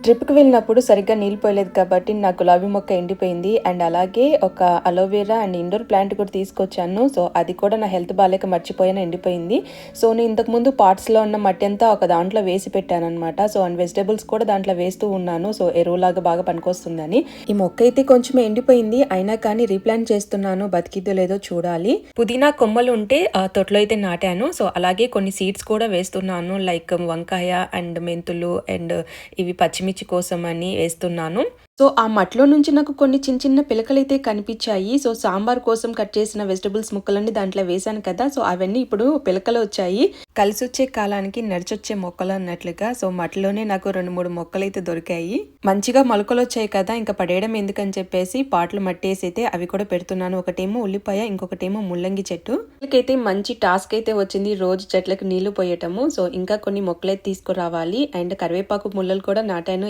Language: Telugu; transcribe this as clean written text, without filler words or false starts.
ట్రిప్‌కి వెళ్ళినప్పుడు సరిగ్గా నీళ్ళు పోయలేదు కాబట్టి నా గులాబీ మొక్క ఎండిపోయింది. అండ్ అలాగే ఒక అలోవెరా అండ్ ఇండోర్ ప్లాంట్ కూడా తీసుకొచ్చాను. సో, అది కూడా నా హెల్త్ బాలేక మర్చిపోయాను, ఎండిపోయింది. సో, నేను ఇంతకుముందు పాట్స్‌లో ఉన్న మట్టి అంతా ఒక దాంట్లో వేసి పెట్టాననమాట. సో, అండ్ వెజిటబుల్స్ కూడా దాంట్లో వేస్తూ ఉన్నాను. సో, ఎరువులాగా బాగా పనికొస్తుందని. ఈ మొక్క అయితే కొంచెం ఎండిపోయింది. అయినా కానీ రీప్లాంట్ చేస్తున్నాను. బతికిద్దో లేదో చూడాలి. పుదీనా కొమ్మలు ఉంటే తొట్లో అయితే నాటాను. సో, అలాగే కొన్ని సీడ్స్ కూడా వేస్తున్నాను. లైక్ వంకాయ అండ్ మెంతులు అండ్ ఇవి పచ్చిమిర్చి కోసం అని వేస్తున్నాను. సో, ఆ మట్టిలో నుంచి నాకు కొన్ని చిన్న చిన్న పిలకలైతే కనిపించాయి. సో, సాంబార్ కోసం కట్ చేసిన వెజిటబుల్స్ ముక్కలన్నీ దాంట్లో వేశాను కదా! సో, అవన్నీ ఇప్పుడు పిలకలు వచ్చాయి. కలిసొచ్చే కాలానికి నడిచొచ్చే మొక్కలు అన్నట్లుగా. సో, మట్టిలోనే నాకు 2, 3 మొక్కలైతే దొరికాయి. మంచిగా మొలకలొచ్చాయి కదా! ఇంకా పడేయడం ఎందుకని చెప్పేసి పాట్లు మట్టేసైతే అవి కూడా పెడుతున్నాను. ఒకటేమో ఉల్లిపాయ, ఇంకొకటేమో ముల్లంగి చెట్టు. వీళ్ళకైతే మంచి టాస్క్ అయితే వచ్చింది. రోజు చెట్లకు నీళ్లు పోయటము. సో, ఇంకా కొన్ని మొక్కలైతే తీసుకురావాలి. అండ్ కరివేపాకు ముల్లలు కూడా నాటాను.